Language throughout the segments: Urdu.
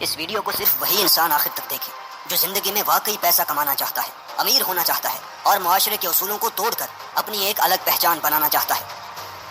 اس ویڈیو کو صرف وہی انسان آخر تک دیکھے جو زندگی میں واقعی پیسہ کمانا چاہتا ہے، امیر ہونا چاہتا ہے اور معاشرے کے اصولوں کو توڑ کر اپنی ایک الگ پہچان بنانا چاہتا ہے۔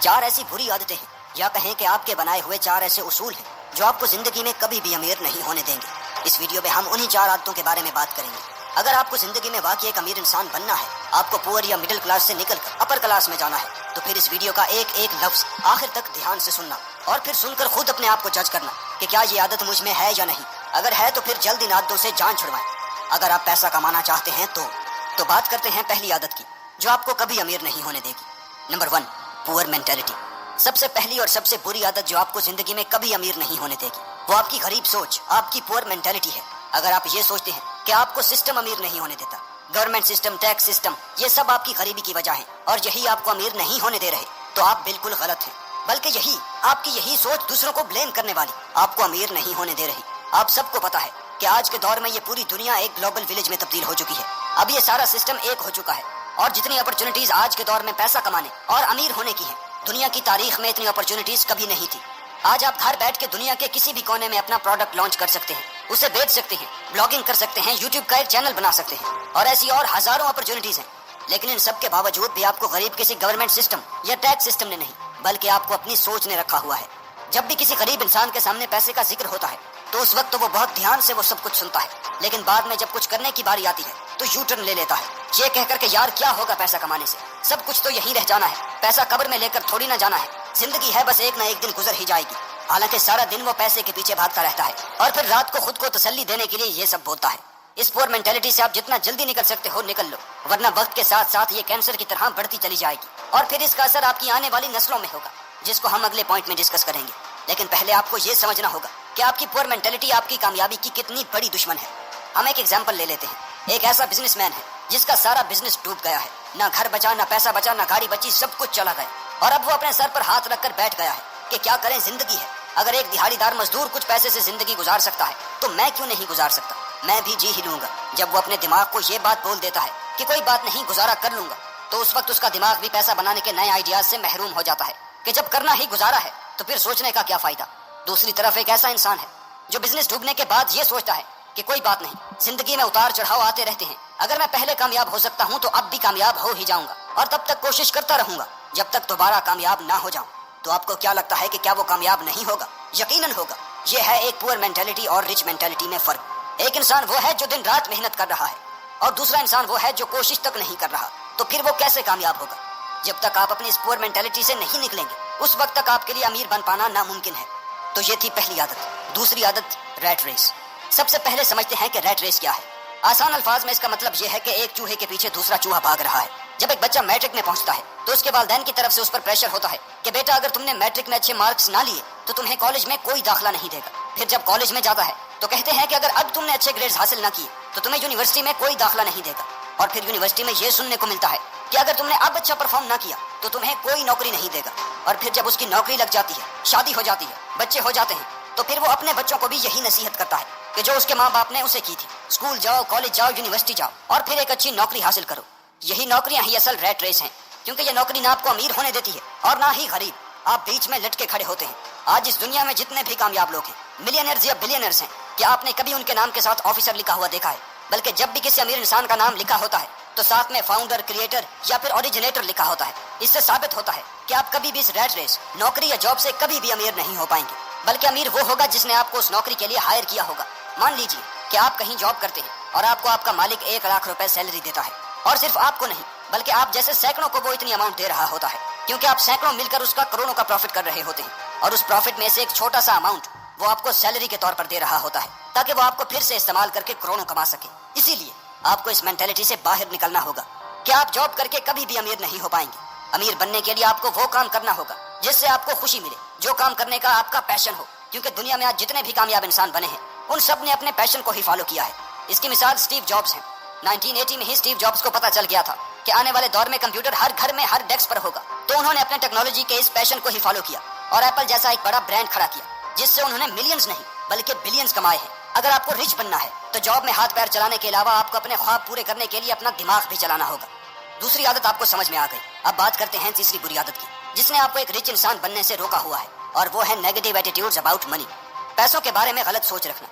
4 ایسی بری عادتیں ہیں، یا کہیں کہ آپ کے بنائے ہوئے 4 ایسے اصول ہیں جو آپ کو زندگی میں کبھی بھی امیر نہیں ہونے دیں گے۔ اس ویڈیو میں ہم انہی 4 عادتوں کے بارے میں بات کریں گے۔ اگر آپ کو زندگی میں واقعی ایک امیر انسان بننا ہے، آپ کو پور یا مڈل کلاس سے نکل کر اپر کلاس میں جانا ہے، تو پھر اس ویڈیو کا ایک ایک لفظ آخر تک دھیان سے سننا اور پھر سن کر خود اپنے آپ کو جج کرنا کہ کیا یہ عادت مجھ میں ہے یا نہیں۔ اگر ہے تو پھر جلد ان عادتوں سے جان چھڑوائیں۔ اگر آپ پیسہ کمانا چاہتے ہیں تو بات کرتے ہیں پہلی عادت کی جو آپ کو کبھی امیر نہیں ہونے دے گی۔ نمبر 1، پور مینٹیلٹی۔ سب سے پہلی اور سب سے بری عادت جو آپ کو زندگی میں کبھی امیر نہیں ہونے دے گی وہ آپ کی غریب سوچ، آپ کی پور مینٹیلٹی ہے۔ اگر آپ یہ سوچتے ہیں کہ آپ کو سسٹم امیر نہیں ہونے دیتا، گورنمنٹ سسٹم، ٹیکس سسٹم، یہ سب آپ کی غریبی کی وجہ ہے اور یہی آپ کو امیر نہیں ہونے دے رہے، تو آپ بالکل غلط ہیں۔ بلکہ یہی سوچ دوسروں کو بلیم کرنے والی آپ کو امیر نہیں ہونے دے رہی۔ آپ سب کو پتا ہے کہ آج کے دور میں یہ پوری دنیا ایک گلوبل ولیج میں تبدیل ہو چکی ہے۔ اب یہ سارا سسٹم ایک ہو چکا ہے اور جتنی اپرچونٹیز آج کے دور میں پیسہ کمانے اور امیر ہونے کی ہیں، دنیا کی تاریخ میں اتنی اپرچونٹیز کبھی نہیں تھی۔ آج آپ گھر بیٹھ کے دنیا کے کسی بھی کونے میں اپنا پروڈکٹ لانچ کر سکتے ہیں، اسے بیچ سکتے ہیں، بلاگنگ کر سکتے ہیں، یوٹیوب کا ایک چینل بنا سکتے ہیں اور ایسی اور ہزاروں اپرچونٹیز ہیں۔ لیکن ان سب کے باوجود بھی آپ کو غریب کسی گورنمنٹ سسٹم یا ٹیکس سسٹم نے نہیں بلکہ آپ کو اپنی سوچ نے رکھا ہوا ہے۔ جب بھی کسی غریب انسان کے سامنے پیسے کا ذکر ہوتا ہے تو اس وقت تو وہ بہت دھیان سے وہ سب کچھ سنتا ہے، لیکن بعد میں جب کچھ کرنے کی باری آتی ہے تو یو ٹرن لے لیتا ہے، یہ کہہ کر کہ یار کیا ہوگا پیسہ کمانے سے، سب کچھ تو یہیں رہ جانا ہے، پیسہ قبر میں لے کر تھوڑی نہ جانا ہے، زندگی ہے بس ایک نہ ایک دن گزر ہی جائے گی۔ حالانکہ سارا دن وہ پیسے کے پیچھے بھاگتا رہتا ہے اور پھر رات کو خود کو تسلی دینے کے لیے یہ سب بولتا ہے۔ اس پور مینٹیلٹی سے آپ جتنا جلدی نکل سکتے ہو نکل لو، ورنہ وقت کے ساتھ ساتھ یہ کینسر کی طرح بڑھتی چلی جائے گی اور پھر اس کا اثر آپ کی آنے والی نسلوں میں ہوگا، جس کو ہم اگلے پوائنٹ میں ڈسکس کریں گے۔ لیکن پہلے آپ کو یہ سمجھنا ہوگا کہ آپ کی پور مینٹیلٹی آپ کی کامیابی کی کتنی بڑی دشمن ہے۔ ہم ایک ایگزامپل لے لیتے ہیں۔ ایک ایسا بزنس مین ہے جس کا سارا بزنس ڈوب گیا ہے، نہ گھر بچا، نہ پیسہ بچا، نہ گاڑی بچی، سب کچھ چلا گیا اور اب وہ اپنے سر پر ہاتھ رکھ کر بیٹھ گیا ہے کہ کیا کریں، زندگی ہے۔ اگر ایک دہاڑی دار مزدور کچھ پیسے سے زندگی گزار سکتا ہے تو میں کیوں نہیں گزار سکتا، میں بھی جی ہی لوں گا۔ جب وہ اپنے دماغ کو یہ بات بول دیتا ہے کہ کوئی بات نہیں، گزارا کر لوں گا، تو اس وقت اس کا دماغ بھی پیسہ بنانے کے نئے آئیڈیاز سے محروم ہو جاتا ہے کہ جب کرنا ہی گزارا ہے تو پھر سوچنے کا کیا فائدہ۔ دوسری طرف ایک ایسا انسان ہے جو بزنس ڈوبنے کے بعد یہ سوچتا ہے کہ کوئی بات نہیں، زندگی میں اتار چڑھاؤ آتے رہتے ہیں، اگر میں پہلے کامیاب ہو سکتا ہوں تو اب بھی کامیاب ہو ہی جاؤں گا اور تب تک کوشش کرتا رہوں گا جب تک دوبارہ کامیاب نہ ہو جاؤں۔ تو آپ کو کیا لگتا ہے کہ کیا وہ کامیاب نہیں ہوگا؟ یقیناً ہوگا۔ یہ ہے ایک پور مینٹیلٹی اور رچ مینٹیلٹی میں فرق۔ ایک انسان وہ ہے جو دن رات محنت کر رہا ہے اور دوسرا انسان وہ ہے جو کوشش تک نہیں کر رہا۔ تو پھر وہ کیسے کامیاب ہوگا؟ جب تک آپ اپنی اس پور مینٹیلٹی سے نہیں نکلیں گے اس وقت تک آپ کے لیے امیر بن پانا ناممکن ہے۔ تو یہ تھی پہلی عادت۔ دوسری عادت، ریٹ ریس۔ سب سے پہلے سمجھتے ہیں کہ ریٹ ریس کیا ہے۔ آسان الفاظ میں اس کا مطلب یہ ہے کہ ایک چوہے کے پیچھے دوسرا چوہا بھاگ رہا ہے۔ جب ایک بچہ میٹرک میں پہنچتا ہے تو اس کے والدین کی طرف سے اس پر پریشر ہوتا ہے کہ بیٹا اگر تم نے میٹرک میں اچھے مارکس نہ لیے تو تمہیں کالج میں کوئی داخلہ نہیں دے گا۔ پھر جب کالج میں جاتا ہے تو کہتے ہیں کہ اگر اب تم نے اچھے گریڈز حاصل نہ کیے تو تمہیں یونیورسٹی میں کوئی داخلہ نہیں دے گا۔ اور پھر یونیورسٹی میں یہ سننے کو ملتا ہے کہ اگر تم نے اب اچھا پرفارم نہ کیا تو تمہیں کوئی نوکری نہیں دے گا۔ اور پھر جب اس کی نوکری لگ جاتی ہے، شادی ہو جاتی ہے، بچے ہو جاتے ہیں، تو پھر وہ اپنے بچوں کو بھی یہی نصیحت کرتا ہے کہ جو اس کے ماں باپ نے اسے کی تھی، اسکول جاؤ، کالج جاؤ، یونیورسٹی جاؤ اور پھر ایک اچھی نوکری حاصل کرو۔ یہی نوکریاں ہی اصل ریٹ ریس ہیں، کیونکہ یہ نوکری نہ آپ کو امیر ہونے دیتی ہے اور نہ ہی غریب، آپ بیچ میں لٹکے کھڑے ہوتے ہیں۔ آج اس دنیا میں جتنے بھی کامیاب لوگ ہیں، ملینئرز یا بلینئرز ہیں، کیا آپ نے کبھی ان کے نام کے ساتھ آفیسر لکھا ہوا دیکھا ہے؟ بلکہ جب بھی کسی امیر انسان کا نام لکھا ہوتا ہے تو ساتھ میں فاؤنڈر، کریٹر یا پھر اوریجنیٹر لکھا ہوتا ہے۔ اس سے ثابت ہوتا ہے کہ آپ کبھی بھی اس ریٹ ریس، نوکری یا جاب سے کبھی بھی امیر نہیں ہو پائیں گے، بلکہ امیر وہ ہوگا جس نے آپ کو اس نوکری کے لیے ہائر کیا ہوگا۔ مان لیجیے کہ آپ کہیں جاب کرتے ہیں اور آپ کو آپ کا مالک 1 لاکھ روپے سیلری دیتا ہے، اور صرف آپ کو نہیں بلکہ آپ جیسے سینکڑوں کو وہ اتنی اماؤنٹ دے رہا ہوتا ہے، کیونکہ آپ سینکڑوں مل کر اس کا کروڑوں کا پروفٹ کر رہے ہوتے ہیں، اور اس پروفٹ میں سے ایک چھوٹا سا اماؤنٹ وہ آپ کو سیلری کے طور پر دے رہا ہوتا ہے تاکہ وہ آپ کو پھر سے استعمال کر کے کروڑوں کما سکے۔ اسی لیے آپ کو اس مینٹیلٹی سے باہر نکلنا ہوگا کہ آپ جاب کر کے کبھی بھی امیر نہیں ہو پائیں گے۔ امیر بننے کے لیے آپ کو وہ کام کرنا ہوگا جس سے آپ کو خوشی ملے، جو کام کرنے کا آپ کا پیشن ہو، کیونکہ دنیا میں آج جتنے بھی کامیاب انسان بنے ہیں ان سب نے اپنے پیشن کو ہی فالو کیا ہے۔ اس کی مثال اسٹیو جابس ہیں۔ 1980 میں ہی اسٹیو جابس کو پتا چل گیا تھا کہ آنے والے دور میں کمپیوٹر ہر گھر میں، ہر ڈیسک پر ہوگا، تو انہوں نے اپنے ٹیکنالوجی کے اس پیشن کو ہی فالو کیا اور ایپل جیسا ایک بڑا برانڈ کھڑا کیا جس سے انہوں نے ملینز نہیں بلکہ بلینز کمائے ہیں۔ اگر آپ کو رچ بننا ہے تو جاب میں ہاتھ پیر چلانے کے علاوہ آپ کو اپنے خواب پورے کرنے کے لیے اپنا دماغ بھی چلانا ہوگا۔ دوسری عادت آپ کو سمجھ میں آ گئی، اب بات کرتے ہیں تیسری بری عادت کی جس نے آپ کو ایک رچ انسان بننے سے روکا ہوا ہے، اور وہ ہے نیگیٹو ایٹیٹیوڈز اباؤٹ منی۔ پیسوں کے بارے میں غلط سوچ رکھنا۔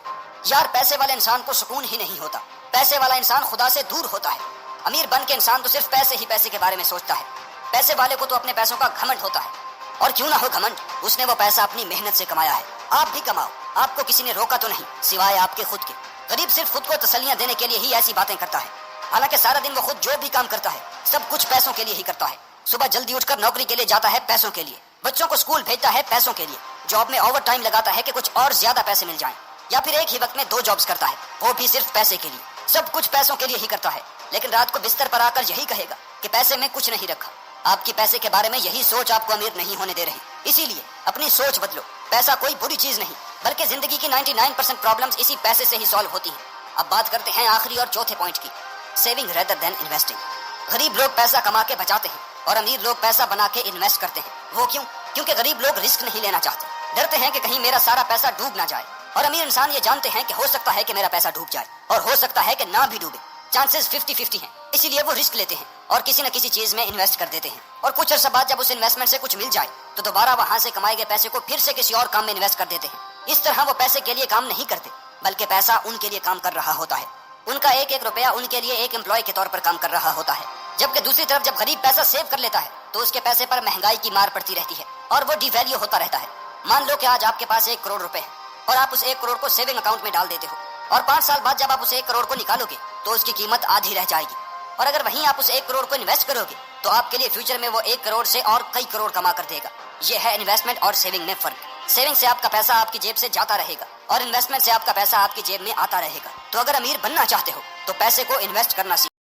یار پیسے والے انسان کو سکون ہی نہیں ہوتا، پیسے والا انسان خدا سے دور ہوتا ہے۔ امیر بن کے انسان تو صرف پیسے کے بارے میں سوچتا ہے، پیسے والے کو تو اپنے پیسوں کا گھمنڈ ہوتا ہے، اور کیوں نہ ہو گھمنڈ، اس نے وہ پیسہ اپنی محنت سے کمایا ہے۔ آپ بھی کماؤ، آپ کو کسی نے روکا تو نہیں سوائے آپ کے خود کے۔ غریب صرف خود کو تسلیاں دینے کے لیے ہی ایسی باتیں کرتا ہے، حالانکہ سارا دن وہ خود جو بھی کام کرتا ہے سب کچھ پیسوں کے لیے ہی کرتا ہے۔ صبح جلدی اٹھ کر نوکری کے لیے جاتا ہے پیسوں کے لیے، بچوں کو اسکول بھیجتا ہے پیسوں کے لیے، جاب میں اوور ٹائم لگاتا ہے کہ کچھ اور زیادہ پیسے مل جائیں، یا پھر ایک ہی وقت میں 2 جابز کرتا ہے، وہ بھی صرف پیسے کے لیے۔ سب کچھ پیسوں کے لیے ہی کرتا ہے، لیکن رات کو بستر پر آ کر یہی کہے گا کہ پیسے میں کچھ نہیں رکھا۔ آپ کی پیسے کے بارے میں یہی سوچ آپ کو امیر نہیں ہونے دے رہی، اسی لیے اپنی سوچ بدلو۔ پیسہ کوئی بری چیز نہیں، بلکہ زندگی کی 99% پرابلمز اسی پیسے سے ہی سالو ہوتی ہیں۔ اب بات کرتے ہیں آخری اور چوتھے پوائنٹ کی، سیونگ ریدر دین انویسٹنگ۔ غریب لوگ پیسہ کما کے بچاتے ہیں اور امیر لوگ پیسہ بنا کے انویسٹ کرتے ہیں۔ وہ کیوں؟ کیونکہ غریب لوگ رسک نہیں لینا چاہتے، ڈرتے ہیں کہ کہیں میرا سارا پیسہ ڈوب نہ جائے، اور امیر انسان یہ جانتے ہیں کہ ہو سکتا ہے کہ میرا پیسہ ڈوب جائے اور ہو سکتا ہے کہ نہ بھی ڈوبے، چانسز 50-50 ہیں، اسی لیے وہ رسک لیتے ہیں اور کسی نہ کسی چیز میں انویسٹ کر دیتے ہیں، اور کچھ عرصہ بعد جب اس انویسٹمنٹ سے کچھ مل جائے تو دوبارہ وہاں سے کمائے گئے پیسے کو پھر سے کسی اور کام میں انویسٹ کر دیتے ہیں۔ اس طرح وہ پیسے کے لیے کام نہیں کرتے، بلکہ پیسہ ان کے لیے کام کر رہا ہوتا ہے۔ ان کا ایک ایک روپیہ ان کے لیے ایک امپلائی کے طور پر کام کر رہا ہوتا ہے، جبکہ دوسری طرف جب غریب پیسہ سیو کر لیتا ہے تو اس کے پیسے پر مہنگائی کی مار پڑتی رہتی ہے اور وہ ڈی ویلیو ہوتا رہتا ہے۔ مان لو کہ آج آپ کے پاس 1 کروڑ روپے ہے اور آپ اس 1 کروڑ کو سیونگ اکاؤنٹ میں ڈال دیتے ہو، اور 5 سال بعد جب آپ اس 1 کروڑ کو نکالو گے تو اس کی قیمت آدھی رہ جائے گی، اور اگر وہیں آپ اس 1 کروڑ کو انویسٹ کرو گے تو آپ کے لیے فیوچر میں وہ 1 کروڑ سے اور کئی کروڑ کما کر دے گا۔ یہ ہے انویسٹمنٹ اور سیونگ میں فرق۔ سیونگ سے آپ کا پیسہ آپ کی جیب سے جاتا رہے گا اور انویسٹمنٹ سے آپ کا پیسہ آپ کی جیب میں آتا رہے گا۔ تو اگر امیر بننا چاہتے ہو تو پیسے کو انویسٹ کرنا سیکھو۔